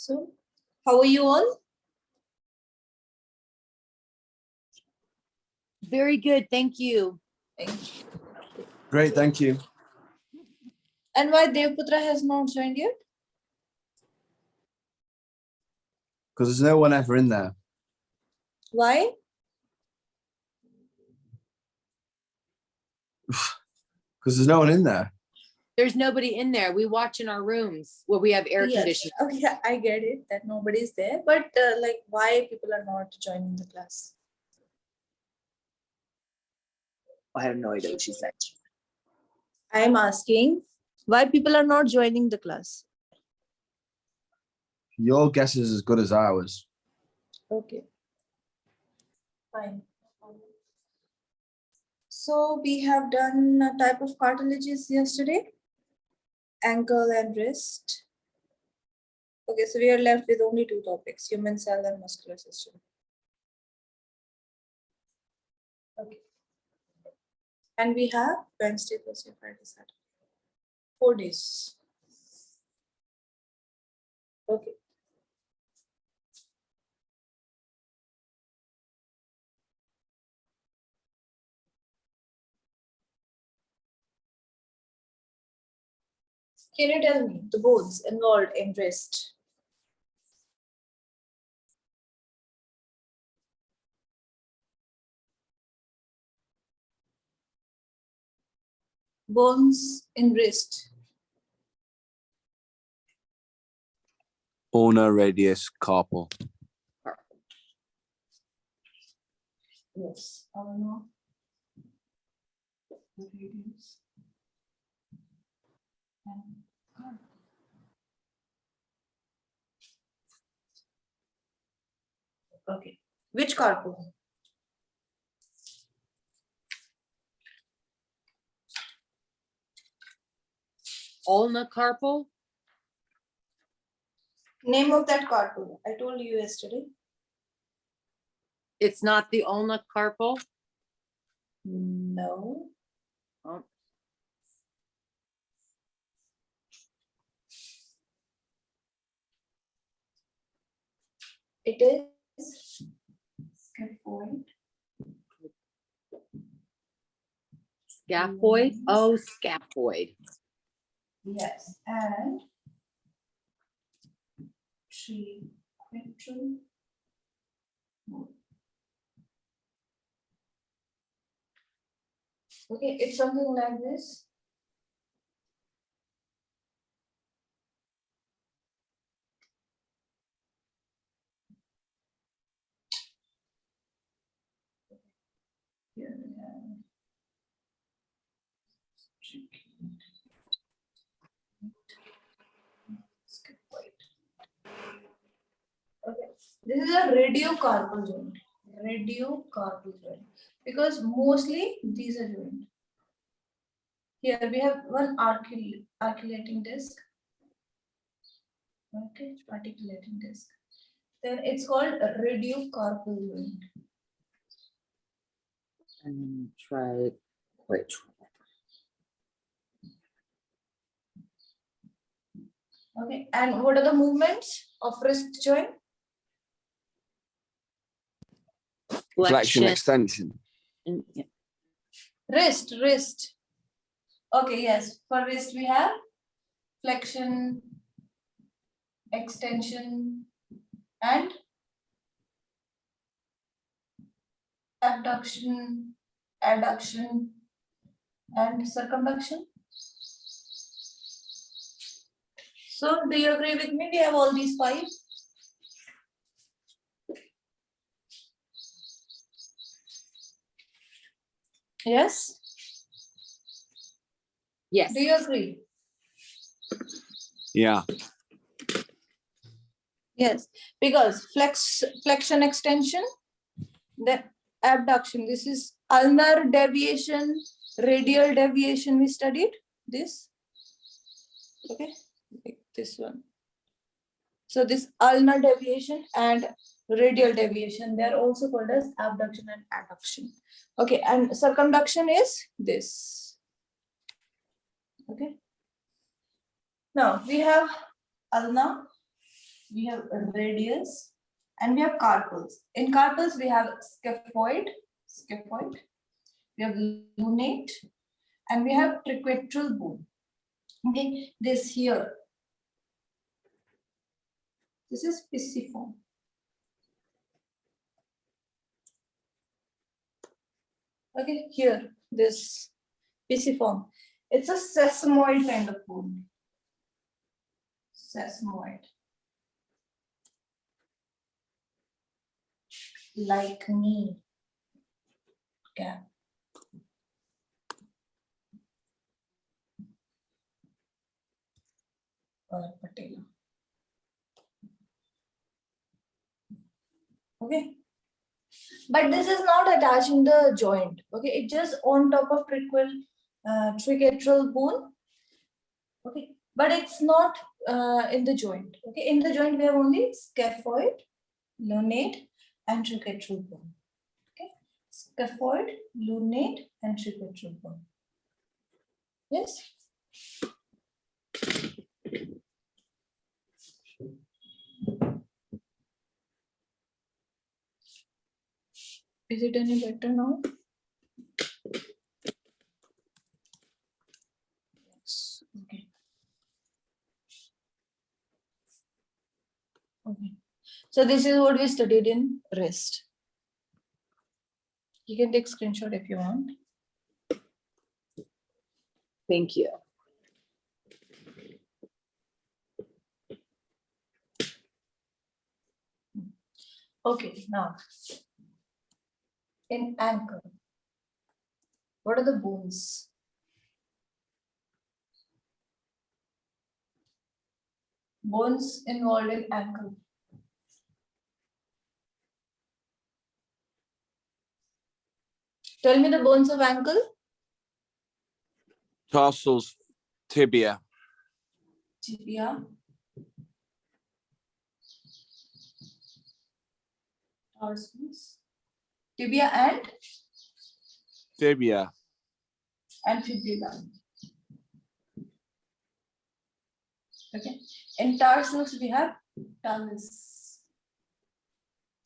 So, how are you all? Very good, thank you. Thank you. Great, thank you. And why Devputra has not joined yet? Because there's no one ever in there. Why? Because there's no one in there. There's nobody in there. We watch in our rooms where we have air conditioning. Okay, I get it that nobody's there, but like why people are not joining the class? I have no idea what she said. I'm asking why people are not joining the class. Your guess is as good as ours. Okay. Fine. So we have done a type of cartilages yesterday, ankle and wrist. Okay, so we are left with only two topics, human cell and muscular system. Okay. And we have Wednesday, Thursday, Friday, Saturday. 4 days. Okay. Can you tell me the bones involved in wrist? Bones in wrist. Ulna, radius, carpal. Yes, ulna, radius, and carpal. Okay, which carpal? Ulna carpal? Name of that carpal. I told you yesterday. It's not the ulna carpal? No. Oh, It is scaphoid. scaphoid? Oh, scaphoid. Yes, and triquetral. Okay, it's something like this. Here we have scaphoid. Okay, this is a radiocarpal joint. Radiocarpal joint, because mostly these are joined. Here we have one articulating disc. Okay, articulating disc. Then it's called a radiocarpal joint. And try, wait. Okay, and what are the movements of wrist joint? Flexion, extension. Yeah. Wrist. Okay, yes. For wrist we have flexion, extension, and abduction, adduction, and circumduction. So, do you agree with me? We have all these 5. Yes? Yes. Do you agree? Yeah. Yes, because flexion, extension, then abduction. This is ulnar deviation, radial deviation. We studied this. Okay, like this one. So this ulnar deviation and radial deviation, they are also called as abduction and adduction. Okay, and circumduction is this. Okay. Now we have ulna, we have a radius, and we have carpals. In carpals, we have scaphoid, we have lunate, and we have triquetral bone. Okay, this here. This is pisiform. Okay, here, this pisiform. It's a sesamoid kind of bone. Sesamoid. Like knee gap. Or patella. Okay. But this is not attaching the joint. Okay, it's just on top of triquetral bone. Okay, but it's not in the joint. Okay, in the joint we have only scaphoid, lunate, and triquetral bone. Okay, scaphoid, lunate, and triquetral bone. Yes. Is it any better now? Yes. Okay. Okay. So this is what we studied in rest. You can take screenshot if you want. Thank you. Okay, now in ankle, what are the bones? Bones involved in ankle. Tell me the bones of ankle. Tarsals, tibia, Tibia. Tarsals. Tibia fibia, and fibula. Okay. In tarsals we have talus.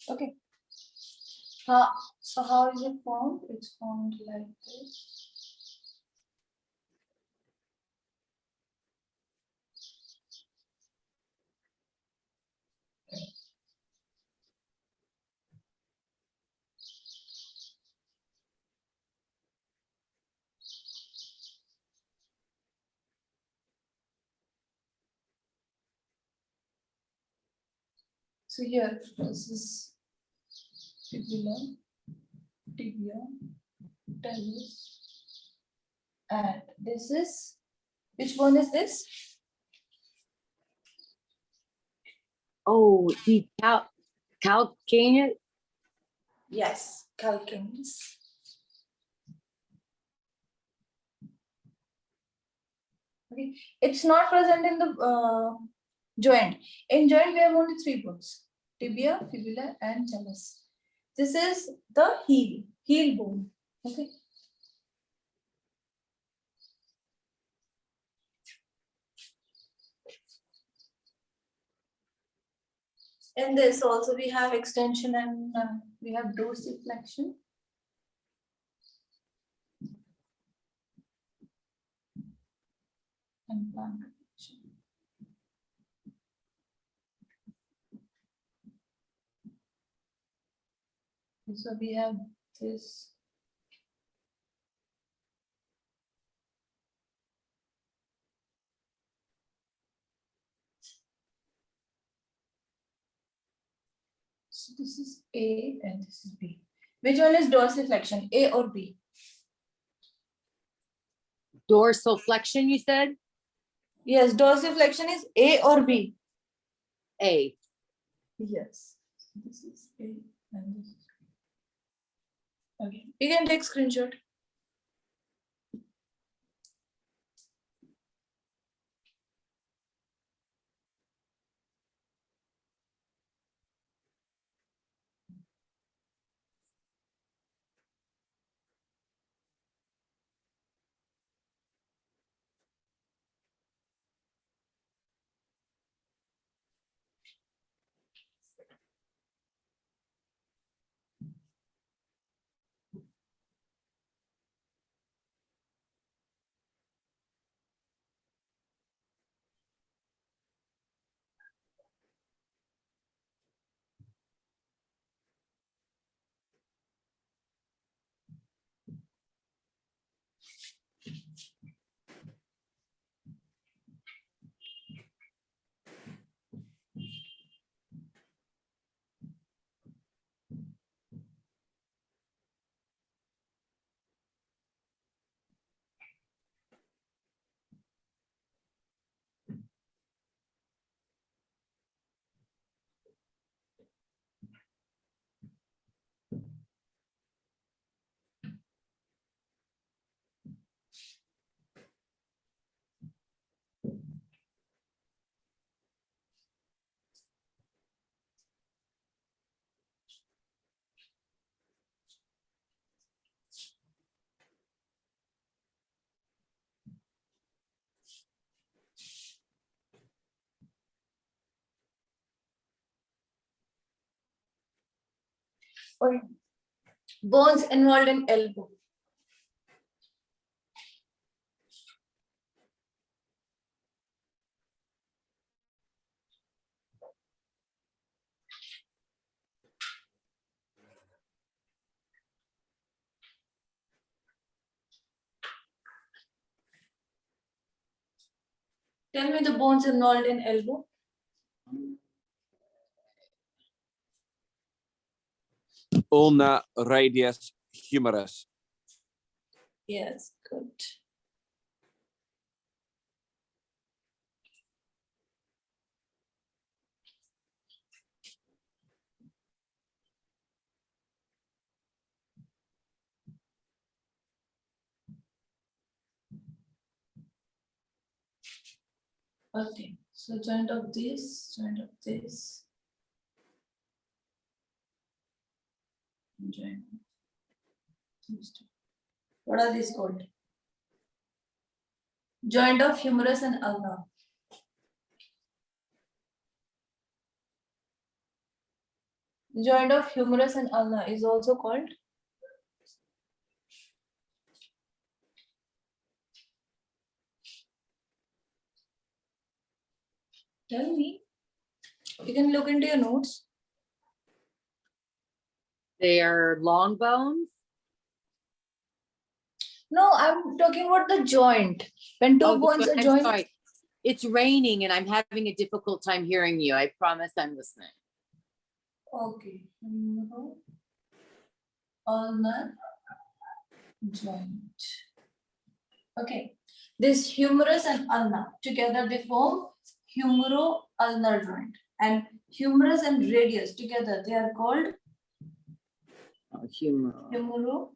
Okay. So how is it formed? It's formed like this. So here, this is fibula, tibia, talus, and this is, which one is this? Oh, the 𝐘𝐽. Yes, calcaneus. Okay, it's not present in the joint. In joint, we have only three bones: tibia, fibula, and talus. This is the heel bone. Okay. In this also we have extension and we have dorsiflexion. And plantarflexion. So we have this. So this is A and this is B. Which one is dorsiflexion, A or B? Dorsal flexion, you said? Yes, dorsiflexion is A or B. A. Yes. This is A and this is B. Okay, you can take screenshot. Okay. Bones involved in elbow. Tell me the bones involved in elbow. Ulna, radius, humerus. Yes, good. Okay, so joint of this, joint of this. Joint. These two. What are these called? Joint of humerus and ulna. Joint of humerus and ulna is also called tell me. You can look into your notes. They are long bones. No, I'm talking about the joint. When two Oh, bones are I'm joined. sorry. It's raining and I'm having a difficult time hearing you. I promise I'm listening. Okay. Ulnar joint. Okay. This humerus and ulna together they form humero-ulnar joint. And humerus and radius together they are called humero-radial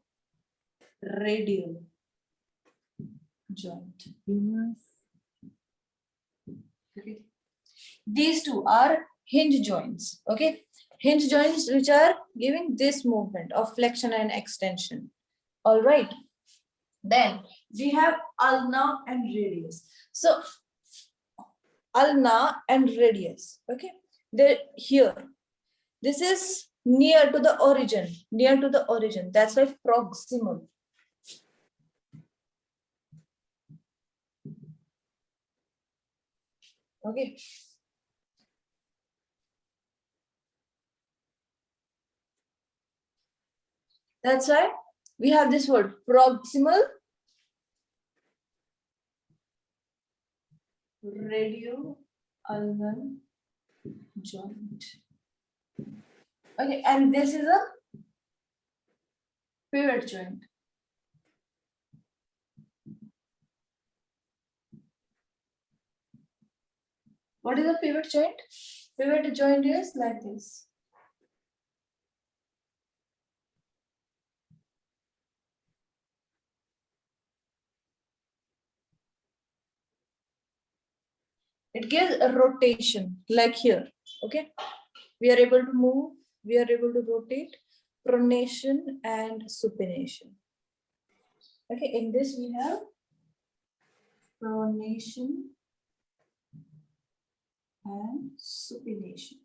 joint. Okay. These two are hinge joints. Okay. Hinge joints which are giving this movement of flexion and extension. All right. Then we have ulna and radius. So ulna and radius. Okay. They're here. This is near to the origin. Near to the origin. That's why proximal. Okay. That's why we have this word proximal radio-ulnar joint. Okay, and this is a pivot joint. What is a pivot joint? Pivot joint is like this. It gives a rotation like here. Okay, we are able to move, we are able to rotate, pronation and supination. Okay, in this we have pronation and supination.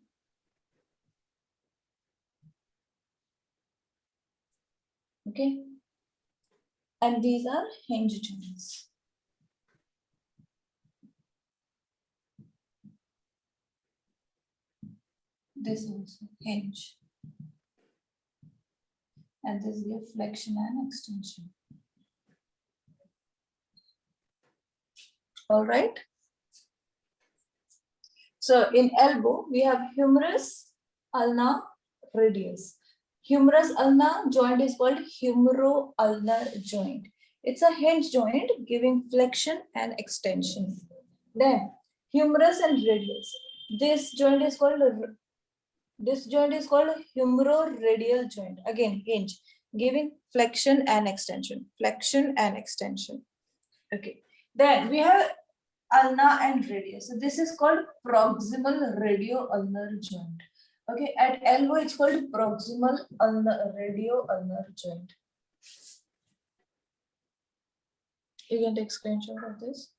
Okay, and these are hinge joints. This also hinge. And this gives flexion and extension. All right. So in elbow, we have humerus, ulna, radius. Humerus ulna joint is called humero-ulnar joint. It's a hinge joint giving flexion and extension. Then humerus and radius. This joint is called humero-radial joint. Again, hinge, giving flexion and extension. Flexion and extension. Okay. Then we have ulna and radius. So this is called proximal radio-ulnar joint. Okay, at elbow it's called proximal radio-ulnar joint. You can take screenshot of this.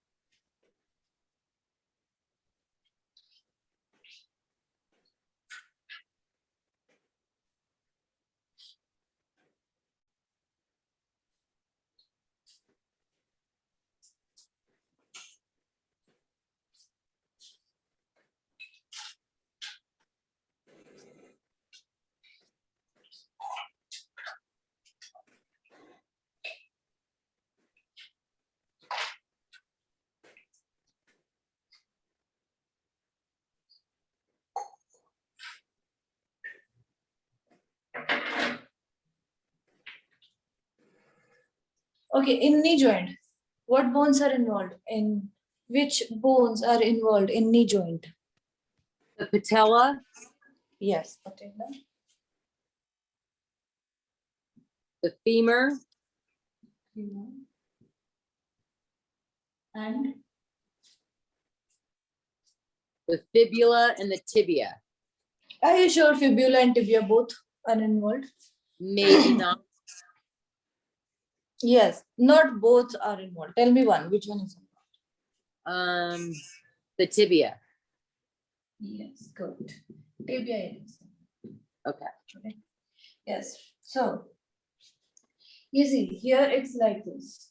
Okay, in knee joint, what bones are involved? In which bones are involved in knee joint? The patella, Yes, patella. the femur, And the fibula, and the tibia. are you sure fibula and tibia both are involved? Maybe not. Yes, not both are involved. Tell me one. Which one is involved? The tibia. Yes, good. Tibia is. Okay. Yes. So you see here it's like this.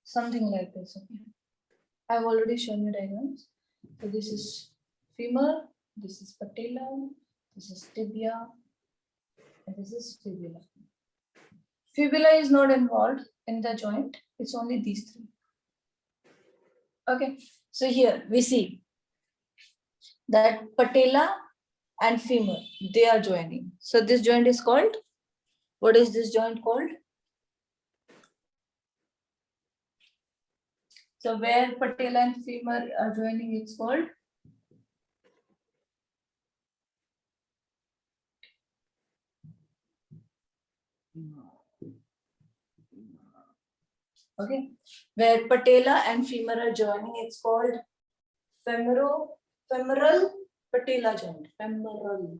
Something like this. Okay. I've already shown you diagrams. So this is femur, this is patella, this is tibia, and this is fibula. Fibula is not involved in the joint. It's only these three. Okay. So here we see that patella and femur, they are joining. So this joint is called, what is this joint called? So where patella and femur are joining, it's called? Okay. Where patella and femur are joining, it's called femoral patella joint. Femoral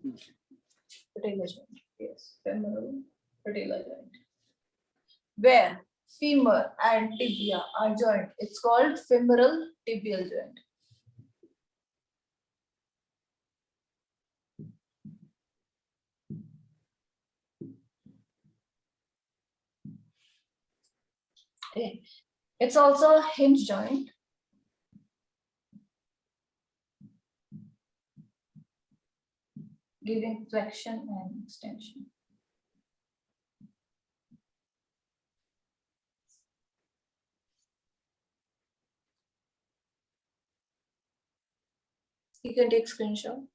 patella joint. Yes, femoral patella joint. Where femur and tibia are joined, it's called femoral tibial joint. Okay. It's also a hinge joint. Giving flexion and extension. You can take screenshot.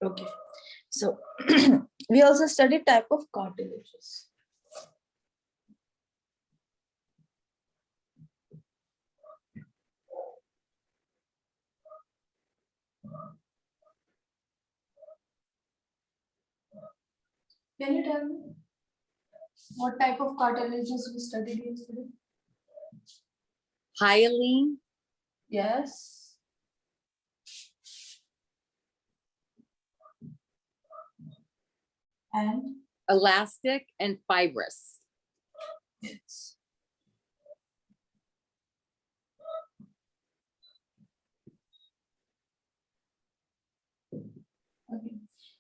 Okay. So we also studied type of cartilages. Can you tell me what type of cartilages we studied yesterday? Hyaline, Yes. And elastic, and fibrous. yes. Okay.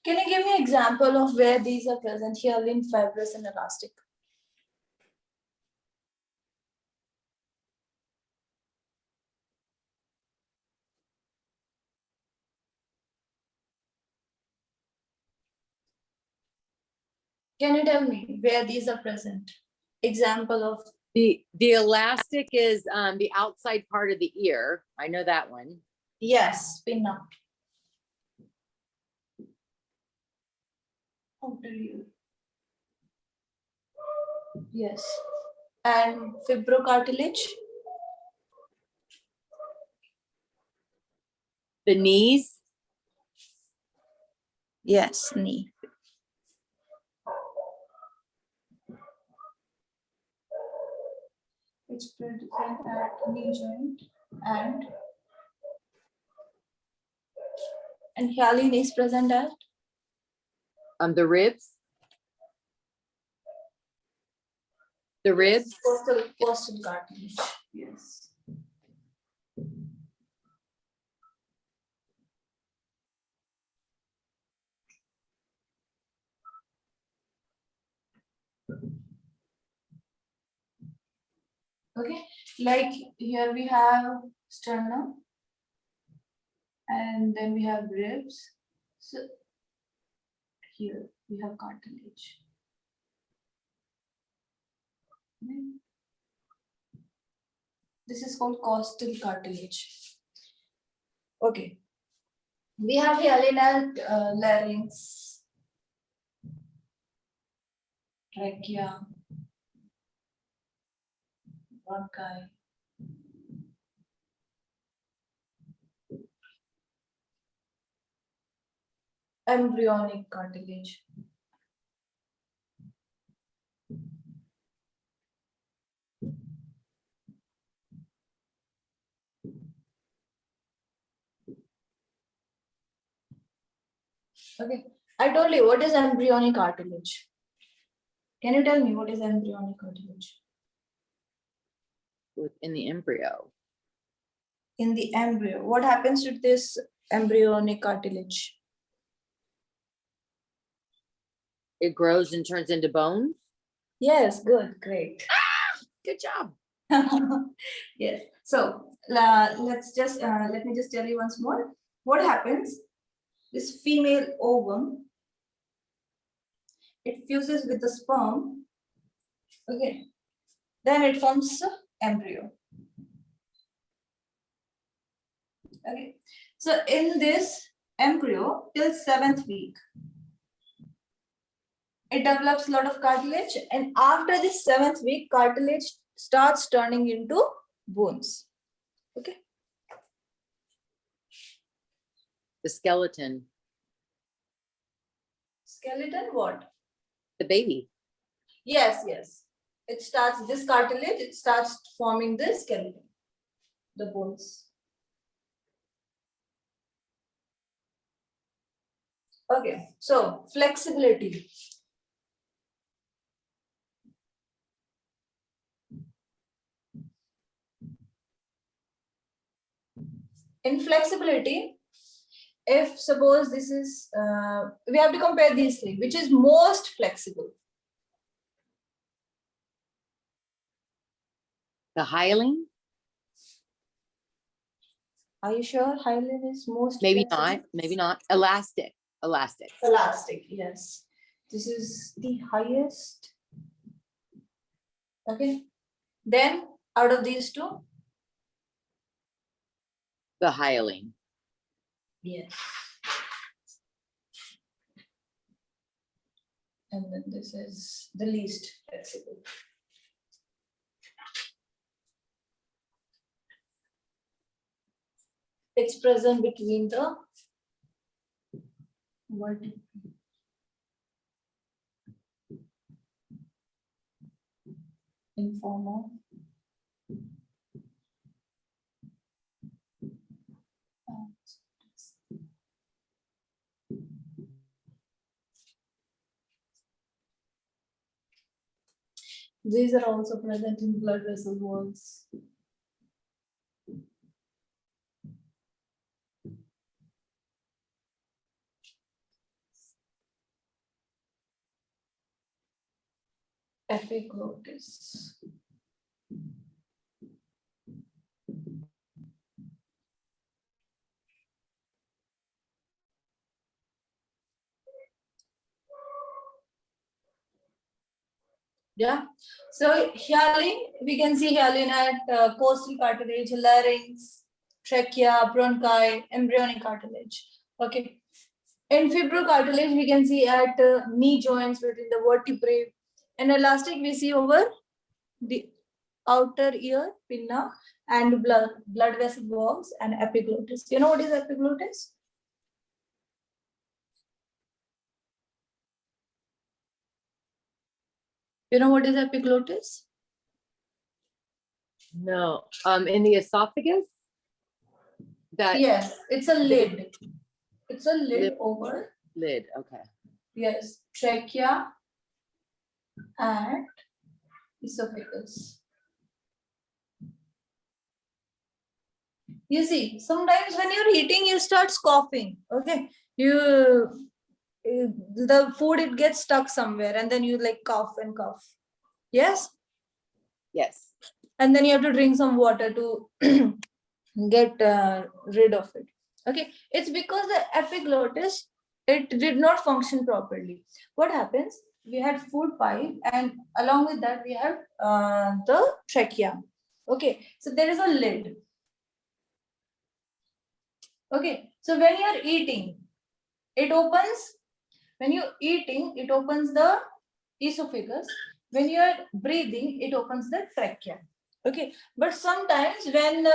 Can you give me an example of where these are present here in fibrous and elastic? Can you tell me where these are present? Example of, The elastic is the outside part of the ear. I know that one. yes, pinna. Outer ear. Yes. And fibrocartilage. The knees. Yes, knee. It's present at knee joint and hyaline is present at The ribs. The ribs. costal cartilage. Yes. Okay, like here we have sternum and then we have ribs. So here we have cartilage. This is called costal cartilage. Okay. We have hyaline larynx, trachea, bronchi, embryonic cartilage. Okay, I told you what is embryonic cartilage. Can you tell me what is embryonic cartilage? Within the embryo. In the embryo, what happens to this embryonic cartilage? It grows and turns into bones. Yes, good, great. Good job. Yes. So let me just tell you once more. What happens? This female ovum, it fuses with the sperm. Okay. Then it forms a embryo. Okay. So in this embryo, till 7th week, it develops a lot of cartilage, and after this 7th week, cartilage starts turning into bones. Okay. The skeleton. Skeleton, what? The baby. Yes, yes. It starts, this cartilage, it starts forming the skeleton, the bones. Okay, so flexibility. In flexibility, if suppose this is, we have to compare these three, which is most flexible? The hyaline. Are you sure hyaline is most Maybe flexible? not. Maybe not. Elastic. Elastic. Elastic, yes. This is the highest. Okay. Then out of these two? The hyaline. Yes. And then this is the least flexible. It's present between the vertebrae. In form of these are also present in blood vessel walls. 𝐓𝐫𝐽. Yeah. So hyaline, we can see hyaline at coastal cartilage, larynx, trachea, bronchi, embryonic cartilage. Okay. In fibro cartilage, we can see at knee joints between the vertebrae. And elastic, we see over the outer ear, pinna, and blood vessel walls and epiglottis. You know what is epiglottis? You know what is epiglottis? No, in the esophagus? That Yes, it's a lid. It's a lid Lid. over, lid, okay. yes, trachea and esophagus. You see, sometimes when you're eating, you start coughing. Okay, the food, it gets stuck somewhere, and then you like cough and cough. Yes, Yes. and then you have to drink some water to get rid of it. Okay, it's because the epiglottis, it did not function properly. What happens? We had food pipe, and along with that, we have the trachea. Okay, so there is a lid. Okay, so when you're eating, it opens. When you're eating, it opens the esophagus. When you're breathing, it opens the trachea. Okay, but sometimes when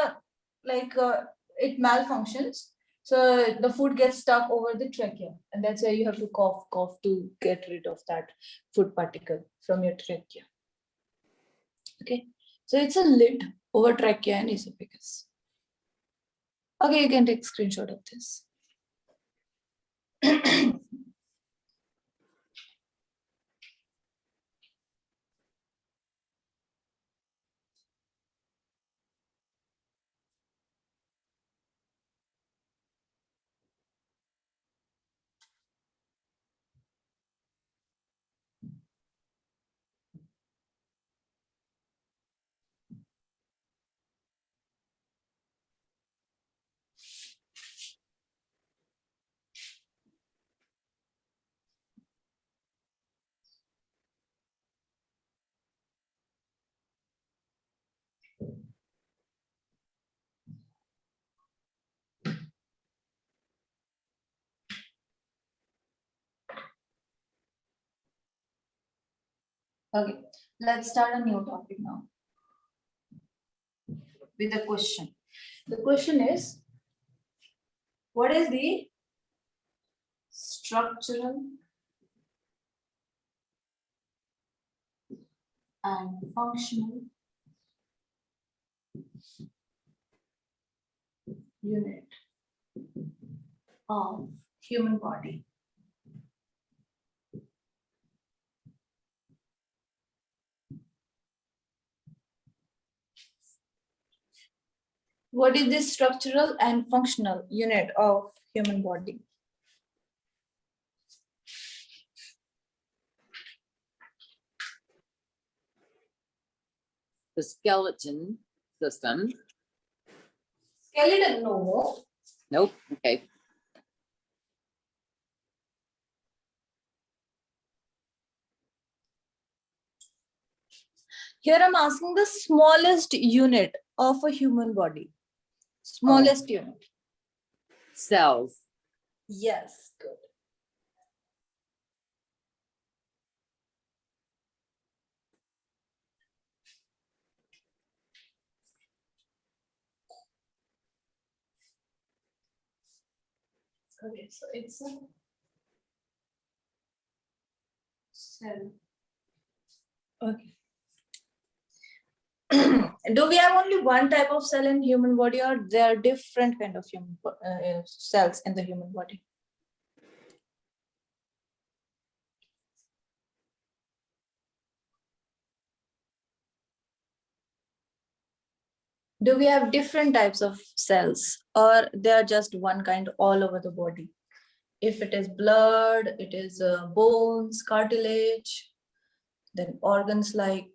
it malfunctions, so the food gets stuck over the trachea, and that's why you have to cough to get rid of that food particle from your trachea. Okay, so it's a lid over trachea and esophagus. Okay, you can take screenshot of this. Okay, let's start a new topic now with a question. The question is, what is the structural and functional unit of human body? What is this structural and functional unit of human body? The skeleton system. Skeleton, no. Nope, okay. Here I'm asking the smallest unit of a human body. Smallest unit. Cells. Yes, good. Okay, so it's a cell. Okay. Do we have only one type of cell in human body, or there are different kind of human cells in the human body? Do we have different types of cells, or they are just one kind all over the body? If it is blood, it is bones, cartilage, then organs like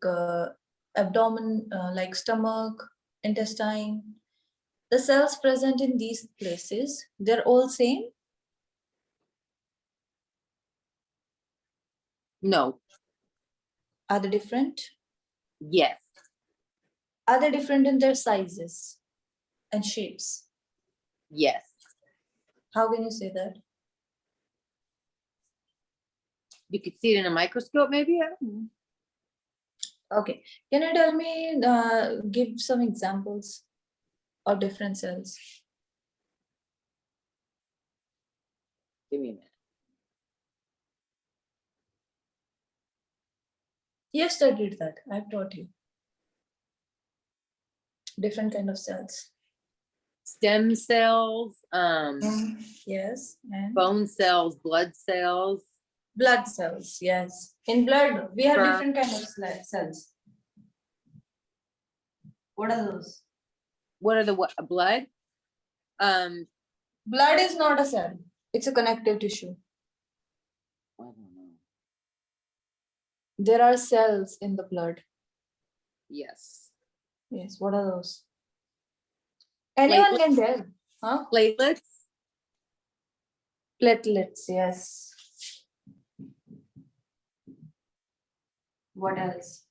abdomen, like stomach, intestine. The cells present in these places, they're all same? No. Are they different? Yes. Are they different in their sizes and shapes? Yes. How can you say that? You could see it in a microscope, maybe? I don't know. Okay. Can you tell me, give some examples of different cells? Give me a minute. You studied that. I've taught you. Different kind of cells. Stem cells, Yes. And bone cells, blood cells. blood cells. Yes. In blood, we have Sperm. different kind of cells. What are those? What are the what? Blood? Blood is not a cell. It's a connective tissue. I don't know. There are cells in the blood. Yes. Yes. What are those? Anyone can tell. Huh? Platelets. Platelets. Yes. What else?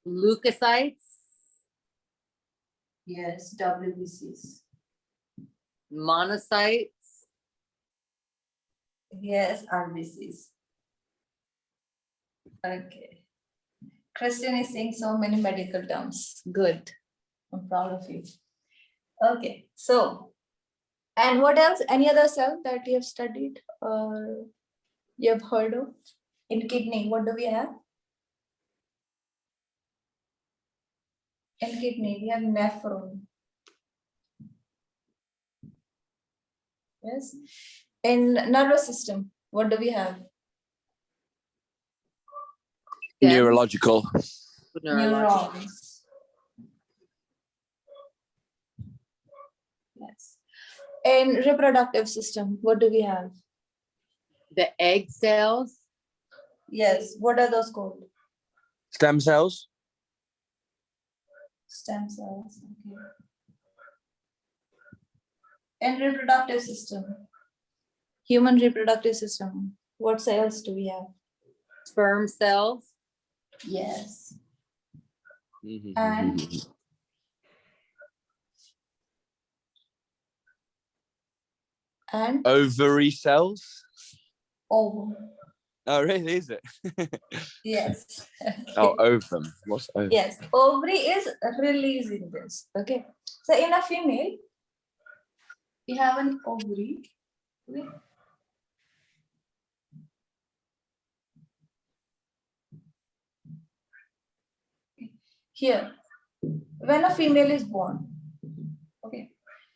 Leukocytes. Yes. WBCs. Monocytes. Yes. RBCs. Okay. Christian is saying so many medical terms. Good. I'm proud of you. Okay. So, and what else? Any other cell that you have studied or you have heard of? In kidney, what do we have? In kidney, we have nephron. Yes. In nervous system, what do we have? Neurological. Neurons. Yes. In reproductive system, what do we have? The egg cells. Yes. What are those called? Stem cells. Stem cells. Okay. In reproductive system, human reproductive system, what cells do we have? Sperm cells. Yes. Mhm. And Ovary cells. ovum. Oh, really? Is it? Yes. Oh, ovum. What's ovum? Yes. Ovary is releasing this. Okay. So in a female, we have an ovary. Okay. Here, when a female is born, okay,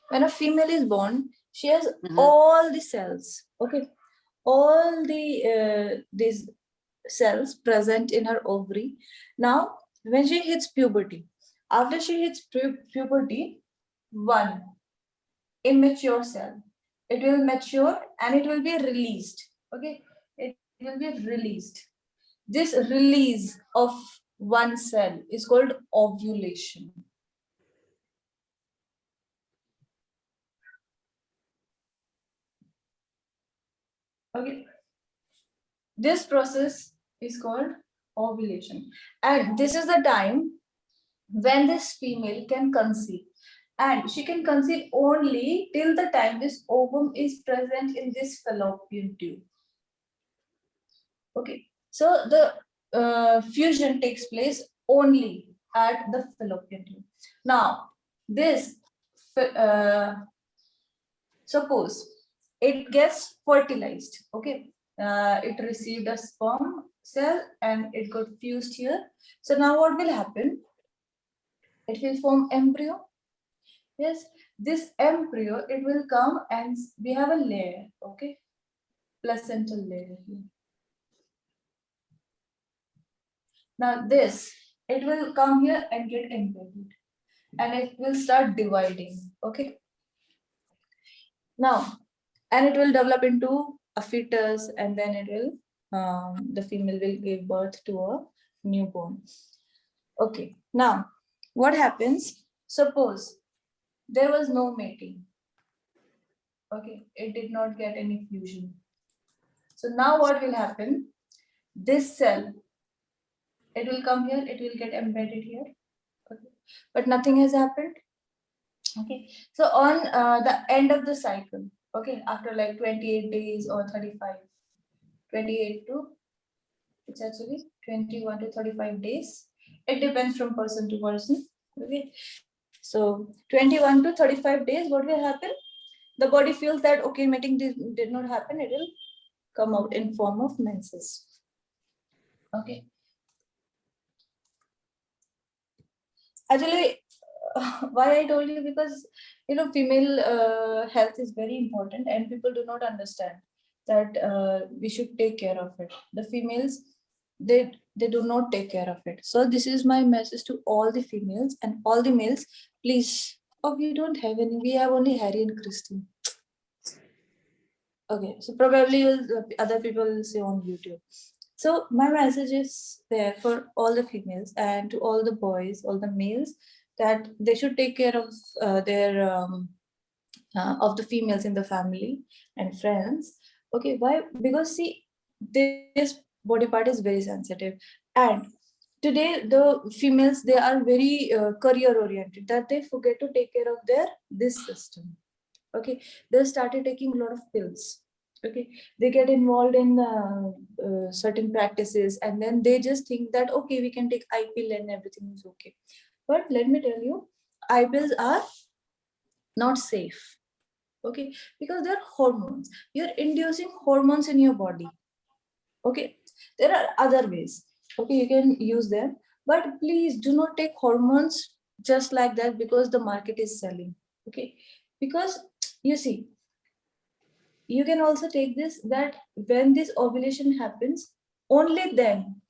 when a female is born, she has all the cells, okay, all the these cells present in her ovary. Now, when she hits puberty, after she hits puberty, one immature cell, it will mature and it will be released. Okay, it will be released. This release of one cell is called ovulation. Okay, this process is called ovulation, and this is the time when this female can conceive, and she can conceive only till the time this ovum is present in this fallopian tube. Okay, so the fusion takes place only at the fallopian tube. Now, this suppose it gets fertilized. Okay, it received a sperm cell and it got fused here. So now what will happen? It will form embryo. Yes, this embryo, it will come and we have a layer. Okay, placental layer here. Now this, it will come here and get embedded and it will start dividing. Okay. Now, and it will develop into a fetus and then it will, the female will give birth to a newborn. Okay. Now, what happens? Suppose there was no mating. Okay. It did not get any fusion. So now what will happen? This cell, it will come here, it will get embedded here. Okay. But nothing has happened. Okay, so on the end of the cycle, okay, after like 28 days or 35, 28 to, it's actually 21 to 35 days. It depends from person to person. Okay, so 21 to 35 days, what will happen? The body feels that, okay, mating did not happen, it will come out in form of menses. Okay. Actually, why I told you, because female health is very important and people do not understand that we should take care of it. The females, they do not take care of it. So this is my message to all the females and all the males. Please, oh, we don't have any. We have only Harry and Christine. Okay, so probably other people will say on YouTube. So my message is there for all the females and to all the boys, all the males, that they should take care of of the females in the family and friends. Okay, why? Because see, this body part is very sensitive, and today the females, they are very career oriented, that they forget to take care of this system. Okay, they started taking a lot of pills. Okay, they get involved in certain practices, and then they just think that, okay, we can take eye pill and everything is okay. But let me tell you, eye pills are not safe. Okay, because they're hormones. You're inducing hormones in your body. Okay, there are other ways. Okay, you can use them, but please do not take hormones just like that because the market is selling. Okay, because you see, you can also take this, that when this ovulation happens, only then,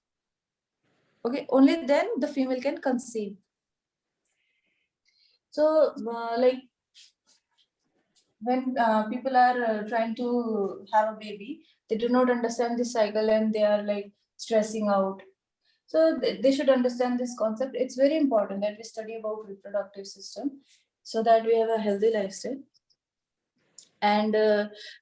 okay, only then the female can conceive. So like when people are trying to have a baby, they do not understand this cycle and they are like stressing out. So they should understand this concept. It's very important that we study about reproductive system so that we have a healthy lifestyle. And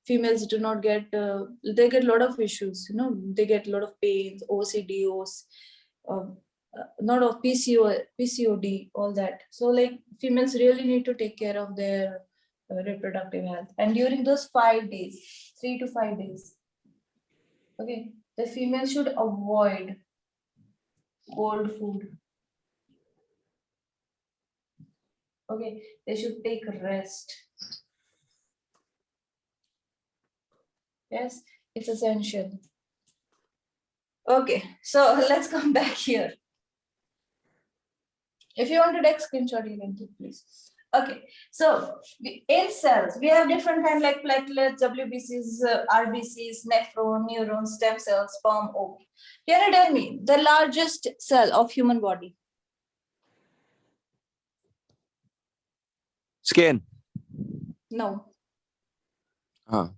females do not get, they get a lot of issues, they get a lot of pains, OCDs, not of PCOD, all that. So like females really need to take care of their reproductive health. And during those 5 days, 3 to 5 days, okay, the female should avoid cold food. Okay, they should take rest. Yes, it's essential. Okay, so let's come back here. If you want to take screenshot, you can take, please. Okay, so in cells, we have different kinds like platelets, WBCs, RBCs, nephron, neurons, stem cells, sperm, ovum. Can you tell me the largest cell of human body? Skin. No. Huh.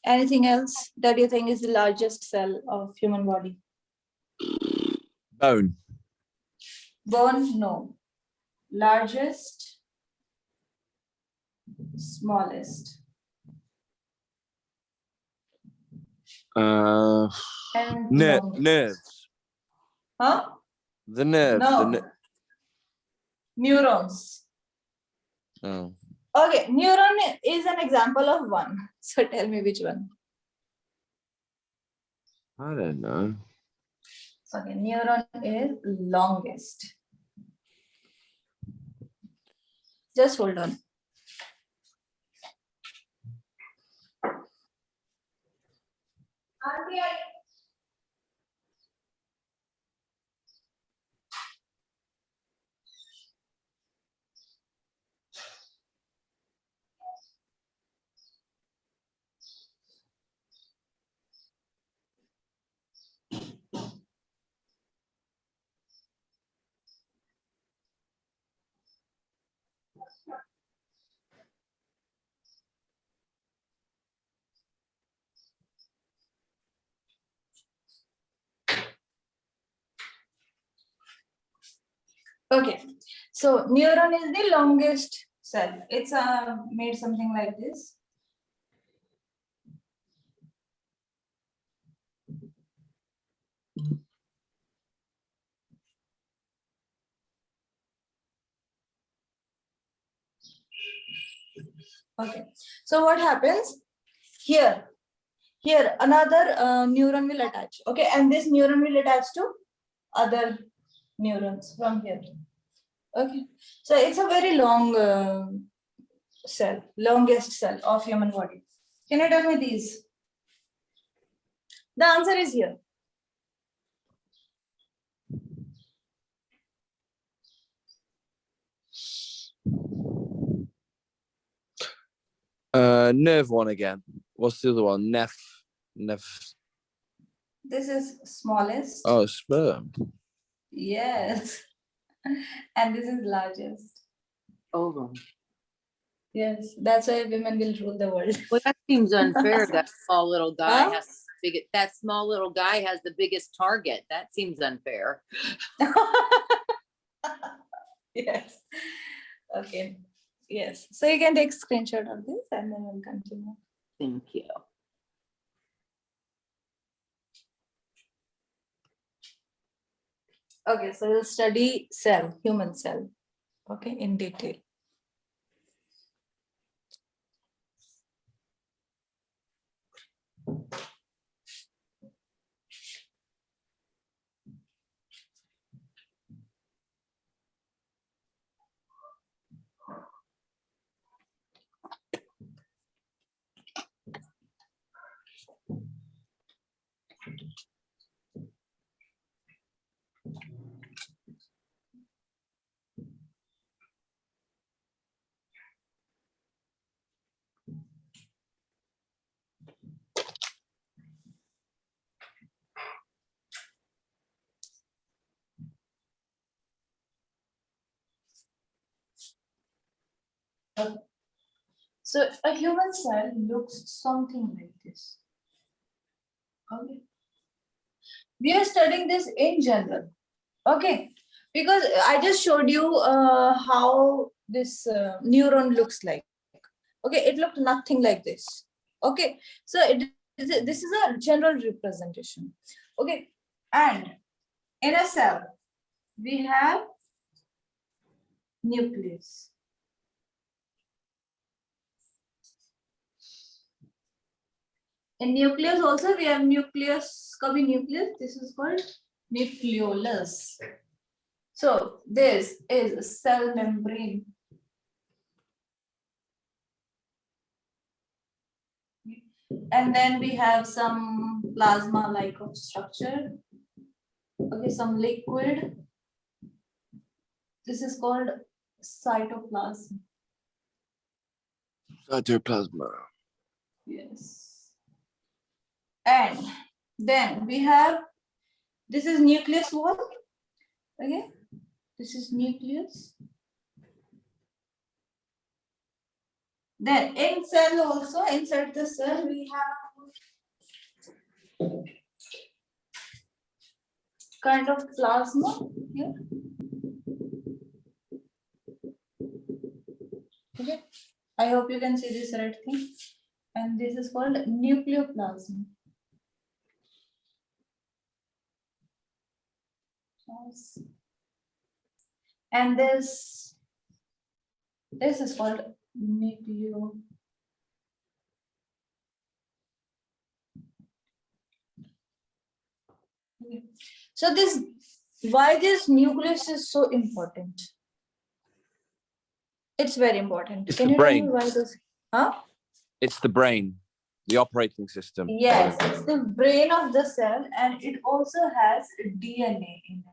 Anything else that you think is the largest cell of human body? Bone. Bone, no. Largest, smallest. And longest. Nerves. Huh? The nerve. No. Neurons. Oh. Okay, neuron is an example of one. So tell me which one. I don't know. Okay, neuron is longest. Just hold on. Okay, so neuron is the longest cell. It's made something like this. Okay. So what happens here? Here another neuron will attach. Okay, and this neuron will attach to other neurons from here. Okay, so it's a very long cell, longest cell of human body. Can you tell me these? The answer is here. Nerve one again. What's the other one? Neph. This is smallest. Oh, sperm. Yes. And this is largest. Ovum. Yes, that's why women will rule the world. Well, that seems unfair. That small little guy Huh? has that small little guy has the biggest target. That seems unfair. Yes. Okay. Yes. So you can take screenshot of this and then we'll continue. Thank you. Okay, so we'll study cell, human cell, okay, in detail. Okay. So a human cell looks something like this. Okay. We are studying this in general. Okay. Because I just showed you how this neuron looks like. Okay. It looked nothing like this. Okay. So this is a general representation. Okay. And in a cell, we have nucleus. In nucleus also we have nucleus, nucleus. This is called nucleolus. So this is a cell membrane. And then we have some plasma-like of structure. Okay, some liquid. This is called cytoplasm. Cytoplasma. Yes. And then we have, this is nucleus one. Okay, this is nucleus. Then in cell also, inside the cell, we have kind of plasma here. Okay, I hope you can see this red thing. And this is called nucleoplasm. And this is called nucleo. Okay. So why this nucleus is so important? It's very important. It's Can the you tell brain. me why this? Huh? It's the brain, the operating system. Yes, it's the brain of the cell, and it also has DNA in it.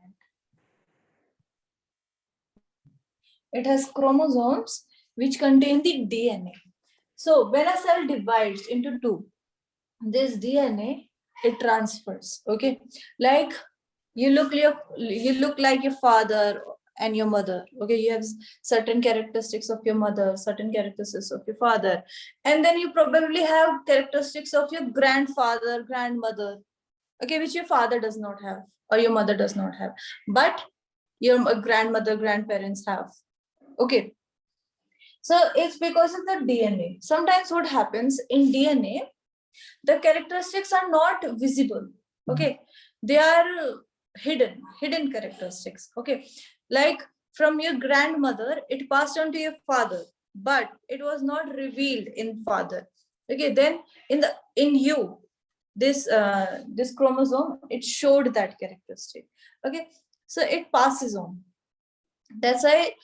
It has chromosomes which contain the DNA. So when a cell divides into two, this DNA, it transfers. Okay, like you look like your father and your mother. Okay, you have certain characteristics of your mother, certain characteristics of your father, and then you probably have characteristics of your grandfather, grandmother. Okay, which your father does not have or your mother does not have, but your grandmother, grandparents have. Okay, so it's because of the DNA. Sometimes what happens in DNA, the characteristics are not visible. Okay, they are hidden characteristics. Okay, like from your grandmother, it passed on to your father. but it was not revealed in father. Okay, then in you, this chromosome, it showed that characteristic. Okay, so it passes on. That's why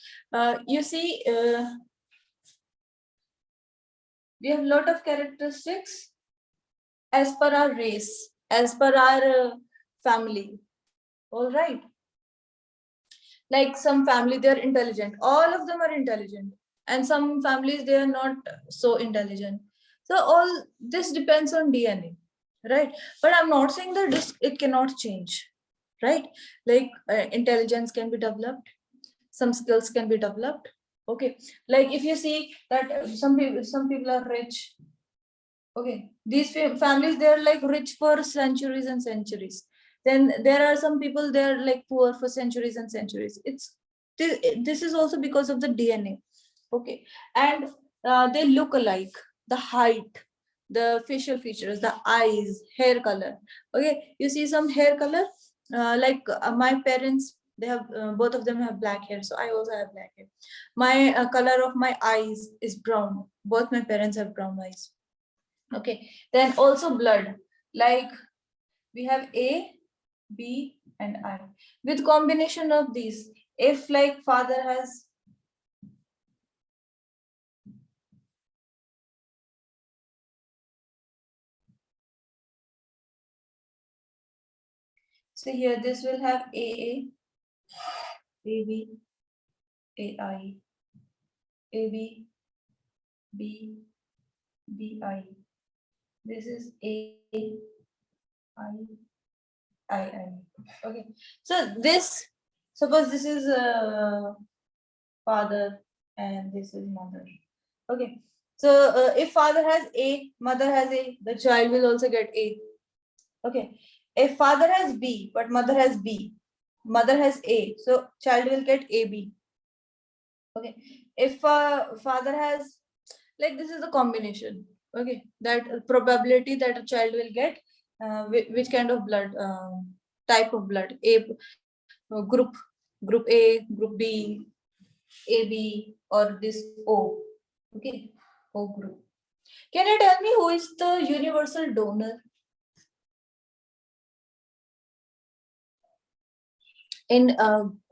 you see we have a lot of characteristics as per our race, as per our family. All right. Like some family, they're intelligent. All of them are intelligent. And some families, they are not so intelligent. So all this depends on DNA, right? But I'm not saying that it cannot change, right? Like intelligence can be developed. Some skills can be developed. Okay. Like if you see that some people are rich. Okay. These families, they're like rich for centuries and centuries. Then there are some people, they're like poor for centuries and centuries. This is also because of the DNA. Okay. And they look alike, the height, the facial features, the eyes, hair color. Okay. You see some hair color, my parents, they have both of them have black hair, so I also have black hair. My color of my eyes is brown. Both my parents have brown eyes. Okay. Then also blood, like we have A, B, and I. With combination of these, if like father has so here this will have AA, AB, AI, AB, B, BI. This is A, I. Okay. So this, suppose this is father and this is mother. Okay. So if father has A, mother has A, the child will also get A. Okay. If father has B, but mother has B, mother has A, so child will get AB. Okay. If father has, like this is the combination. Okay. That probability that a child will get which kind of blood, type of blood, group A, group B, AB, or this O. Okay. O group. Can you tell me who is the universal donor? In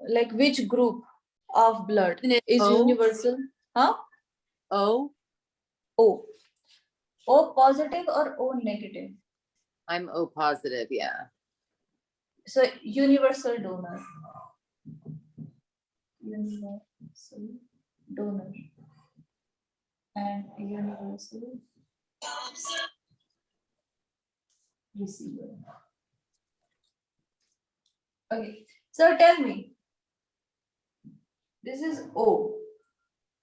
like which group of blood Isn't it is O? universal? Huh? O? O. O positive or O negative? I'm O positive, yeah. So universal donor. Universal donor. And universal receiver. Okay. So tell me. This is O.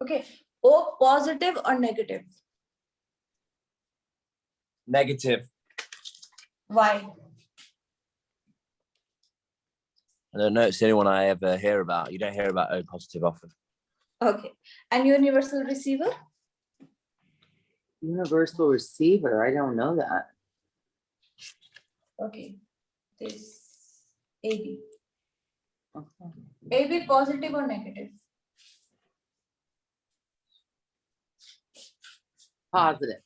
Okay. O positive or negative? Negative. Why? I don't know. It's the only one I ever hear about. You don't hear about O positive often. Okay. And universal receiver? Universal receiver, I don't know that. Okay. This AB. Okay. AB positive or negative? Positive.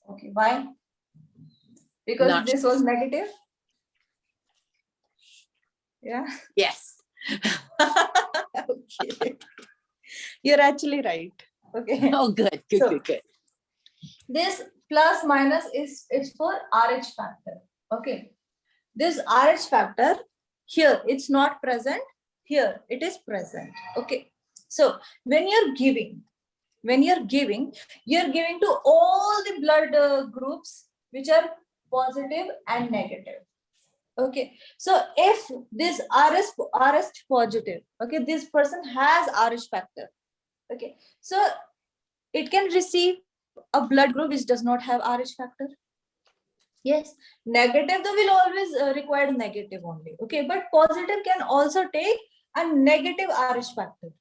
Okay. Why? Because Not this was negative? Yeah. Yes. Okay. You're actually right. Okay. Oh, good, good, So- good, good. This plus minus is for RH factor. Okay. This RH factor, here it's not present, here it is present. Okay. So when you're giving to all the blood groups which are positive and negative. Okay. So if this RS positive, okay, this person has RH factor. Okay. So it can receive a blood group which does not have RH factor. Yes, negative though will always require negative only. Okay, but positive can also take a negative RH factor.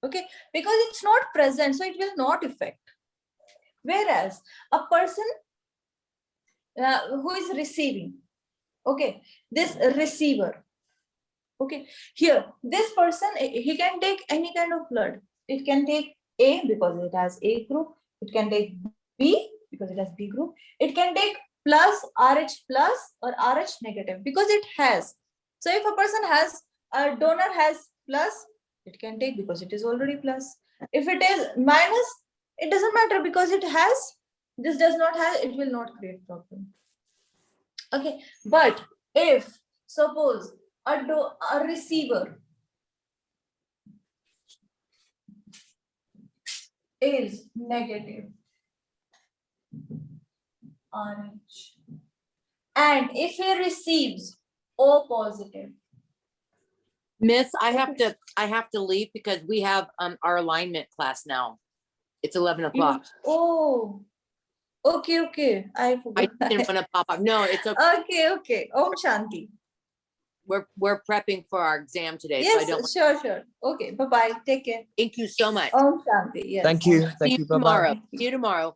Okay, because it's not present, so it will not affect. Whereas a person who is receiving, okay, this receiver, okay, here this person, he can take any kind of blood. it can take A because it has A group. It can take B because it has B group. It can take plus RH plus or RH negative because it has. So if a person has, a donor has plus, it can take because it is already plus. If it is minus, it doesn't matter because it has, this does not have, it will not create problem. Okay, but if suppose a receiver is negative RH, and if he receives O positive, Miss, I have to leave because we have our alignment class now. It's 11 o'clock. oh, okay, I I forgot. didn't want to pop up. No, it's okay. Okay. Om Shanti. We're prepping for our exam today. So I Yes, don't. sure. Okay, bye-bye. Take care. Thank you so much. Om Shanti. Yes. Thank you. See Thank you you. Bye-bye. tomorrow. See you tomorrow.